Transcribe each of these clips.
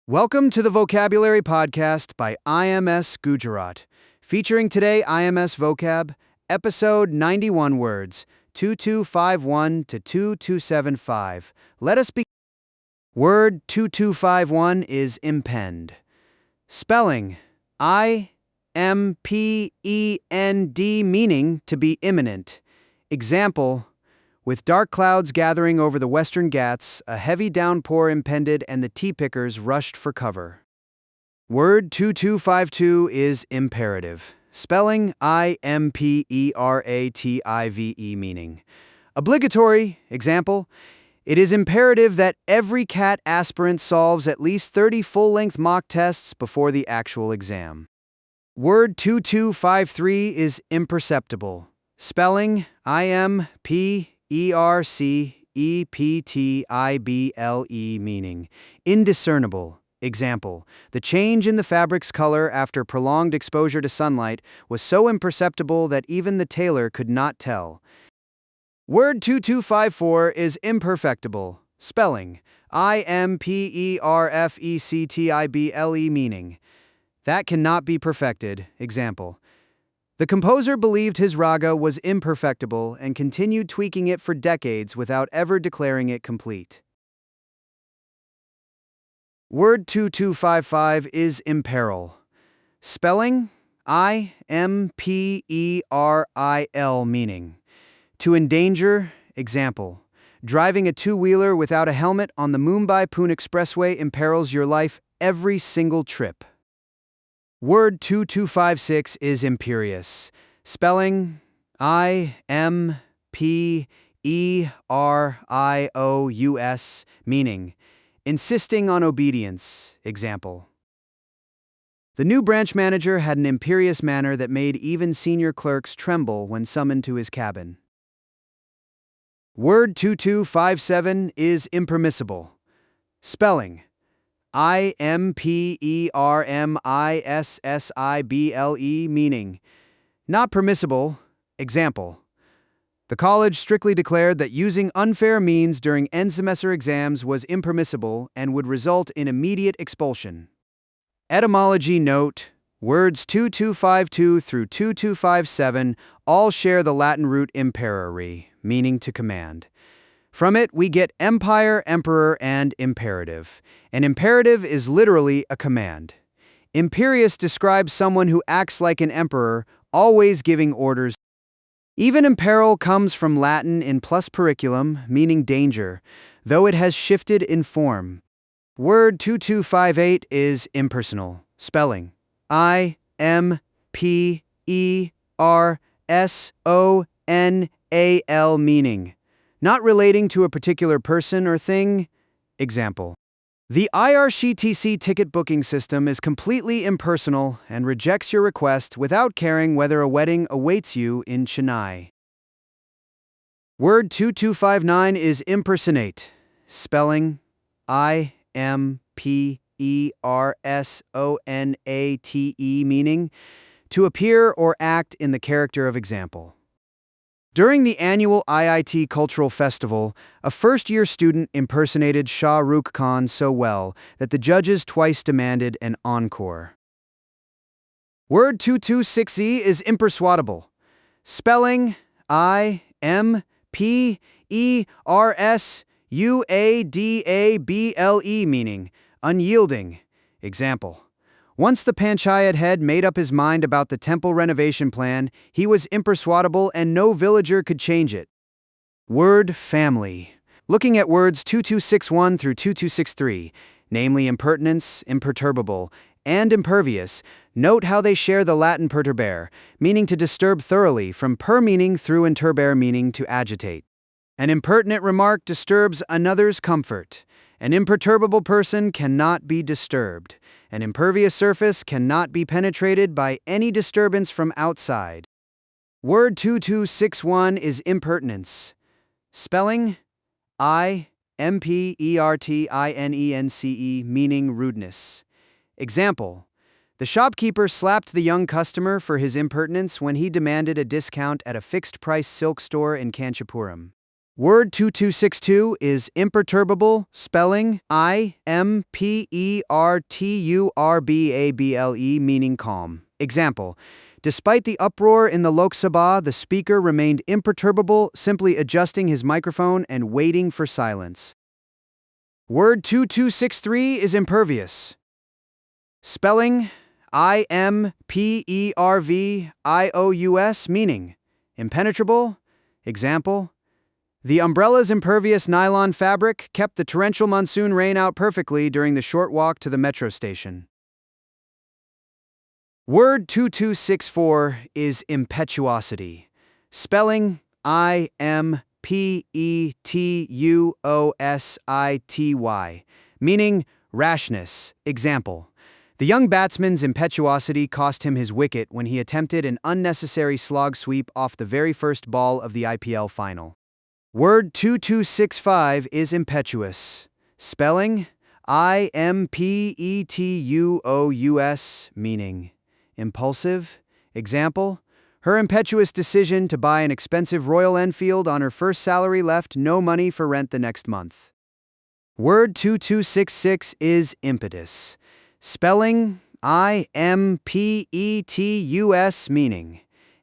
Welcome to the Vocabulary Podcast by IMS Gujarat. Featuring today IMS Vocab, episode 91 words, 2251 to 2275. Let us begin. Word 2251 is impend. Spelling, I-M-P-E-N-D, meaning to be imminent. Example, with dark clouds gathering over the western Ghats, a heavy downpour impended and the tea-pickers rushed for cover. Word 2252 is imperative. Spelling, I-M-P-E-R-A-T-I-V-E, meaning obligatory. Example, it is imperative that every CAT aspirant solves at least 30 full-length mock tests before the actual exam. Word 2253 is imperceptible. Spelling, I-M-P-E-R-C-E-P-T-I-B-L-E, meaning indiscernible. Example, the change in the fabric's color after prolonged exposure to sunlight was so imperceptible that even the tailor could not tell. Word 2254 is imperfectible. Spelling, I-M-P-E-R-F-E-C-T-I-B-L-E, meaning that cannot be perfected. Example, the composer believed his raga was imperfectible and continued tweaking it for decades without ever declaring it complete. Word 2255 is imperil. Spelling, I-M-P-E-R-I-L, meaning to endanger. Example, driving a two-wheeler without a helmet on the Mumbai-Pune Expressway imperils your life every single trip. Word 2256 is imperious. Spelling, I-M-P-E-R-I-O-U-S, meaning insisting on obedience. Example, the new branch manager had an imperious manner that made even senior clerks tremble when summoned to his cabin. Word 2257 is impermissible. Spelling, I-M-P-E-R-M-I-S-S-I-B-L-E, meaning not permissible. Example, the college strictly declared that using unfair means during end-semester exams was impermissible and would result in immediate expulsion. Etymology note, words 2252 through 2257 all share the Latin root imperare, meaning to command. From it, we get empire, emperor, and imperative. An imperative is literally a command. Imperious describes someone who acts like an emperor, always giving orders. Even imperil comes from Latin in plus periculum, meaning danger, though it has shifted in form. Word 2258 is impersonal. Spelling, I-M-P-E-R-S-O-N-A-L, meaning not relating to a particular person or thing. Example, the IRCTC ticket booking system is completely impersonal and rejects your request without caring whether a wedding awaits you in Chennai. Word 2259 is impersonate. Spelling, I-M-P-E-R-S-O-N-A-T-E, meaning to appear or act in the character of example. During the annual IIT Cultural Festival, a first-year student impersonated Shah Rukh Khan so well that the judges twice demanded an encore. Word 226E is impersuadable. Spelling, I-M-P-E-R-S-U-A-D-A-B-L-E, meaning unyielding. Example, once the panchayat head made up his mind about the temple renovation plan, he was impersuadable and no villager could change it. Word family. Looking at words 2261 through 2263, namely impertinence, imperturbable, and impervious, note how they share the Latin perturbare, meaning to disturb thoroughly, from per meaning through interbere, meaning to agitate. An impertinent remark disturbs another's comfort. An imperturbable person cannot be disturbed. An impervious surface cannot be penetrated by any disturbance from outside. Word 2261 is impertinence. Spelling, I-M-P-E-R-T-I-N-E-N-C-E, meaning rudeness. Example, the shopkeeper slapped the young customer for his impertinence when he demanded a discount at a fixed-price silk store in Kanchipuram. Word 2262 is imperturbable, spelling Imperturbable, meaning calm. Example: despite the uproar in the Lok Sabha, the speaker remained imperturbable, simply adjusting his microphone and waiting for silence. Word 2263 is impervious. Spelling Impervious, meaning impenetrable. Example: the umbrella's impervious nylon fabric kept the torrential monsoon rain out perfectly during the short walk to the metro station. Word 2264 is impetuosity. Spelling Impetuosity, meaning rashness. Example: the young batsman's impetuosity cost him his wicket when he attempted an unnecessary slog sweep off the very first ball of the IPL final. Word 2265 is impetuous. Spelling Impetuous, meaning impulsive. Example: her impetuous decision to buy an expensive Royal Enfield on her first salary left no money for rent the next month. Word 2266 is impetus. Spelling Impetus, meaning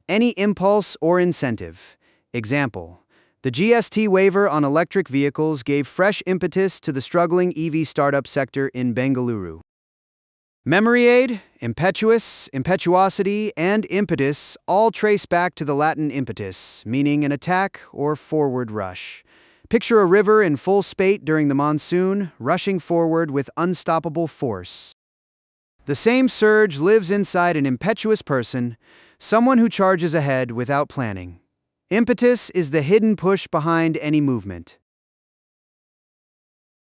any impulse or incentive. Example: the GST waiver on electric vehicles gave fresh impetus to the struggling EV startup sector in Bengaluru. Memory aid, impetuous, impetuosity, and impetus all trace back to the Latin impetus, meaning an attack or forward rush. Picture a river in full spate during the monsoon, rushing forward with unstoppable force. The same surge lives inside an impetuous person, someone who charges ahead without planning. Impetus is the hidden push behind any movement.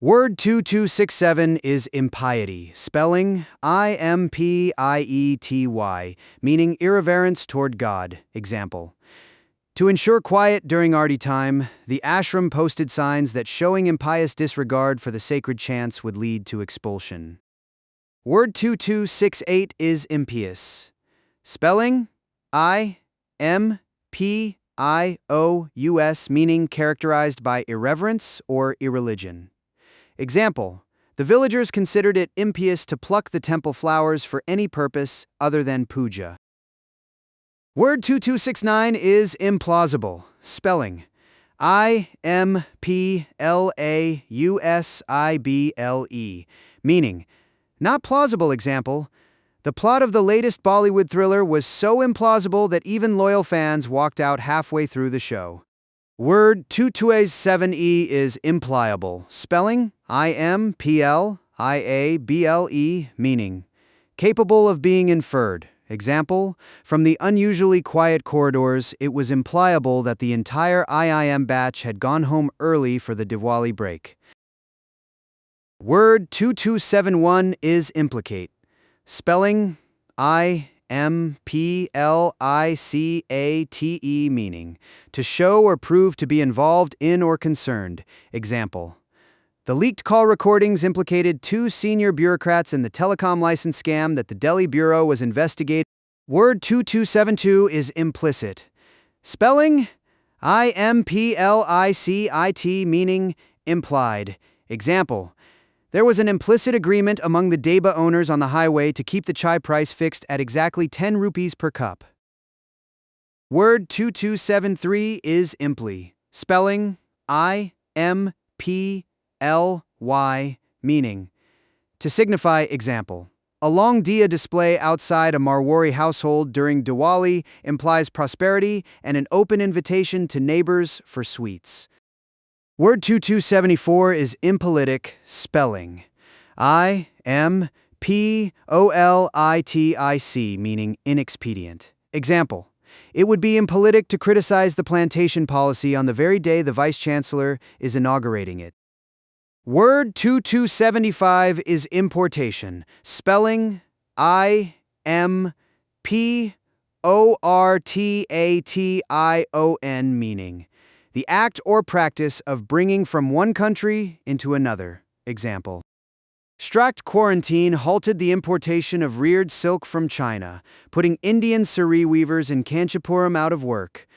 Word 2267 is impiety, spelling Impiety, meaning irreverence toward God. Example: to ensure quiet during arti time, the ashram posted signs that showing impious disregard for the sacred chants would lead to expulsion. Word 2268 is impious. Spelling Impious, meaning characterized by irreverence or irreligion. Example: the villagers considered it impious to pluck the temple flowers for any purpose other than puja. Word 2269 is implausible. Spelling Implausible, meaning not plausible. Example: the plot of the latest Bollywood thriller was so implausible that even loyal fans walked out halfway through the show. Word 2270 is impliable. Spelling Impliable, meaning capable of being inferred. Example: from the unusually quiet corridors, it was impliable that the entire IIM batch had gone home early for the Diwali break. Word 2271 is implicate. Spelling Implicate, meaning to show or prove to be involved in or concerned. Example: the leaked call recordings implicated 2 senior bureaucrats in the telecom license scam that the Delhi Bureau was investigating. Word 2272 is implicit. Spelling Implicit, meaning implied. Example: there was an implicit agreement among the Deba owners on the highway to keep the chai price fixed at exactly 10 rupees per cup. Word 2273 is imply. Spelling Imply, meaning to signify. Example: a long diya display outside a Marwari household during Diwali implies prosperity and an open invitation to neighbors for sweets. Word 2274 is impolitic. Spelling Impolitic, meaning inexpedient. Example: it would be impolitic to criticize the plantation policy on the very day the Vice-Chancellor is inaugurating it. Word 2275 is importation. Spelling Importation, meaning the act or practice of bringing from one country into another. Example: strict quarantine halted the importation of reared silk from China, putting Indian saree weavers in Kanchipuram out of work.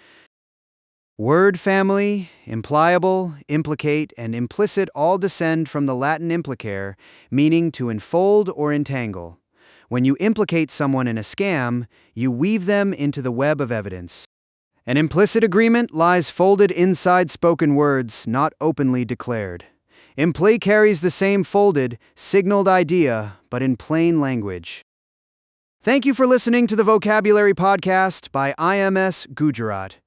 Word family, impliable, implicate, and implicit all descend from the Latin implicare, meaning to enfold or entangle. When you implicate someone in a scam, you weave them into the web of evidence. An implicit agreement lies folded inside spoken words, not openly declared. Imply carries the same folded, signaled idea, but in plain language. Thank you for listening to the Vocabulary Podcast by IMS Gujarat.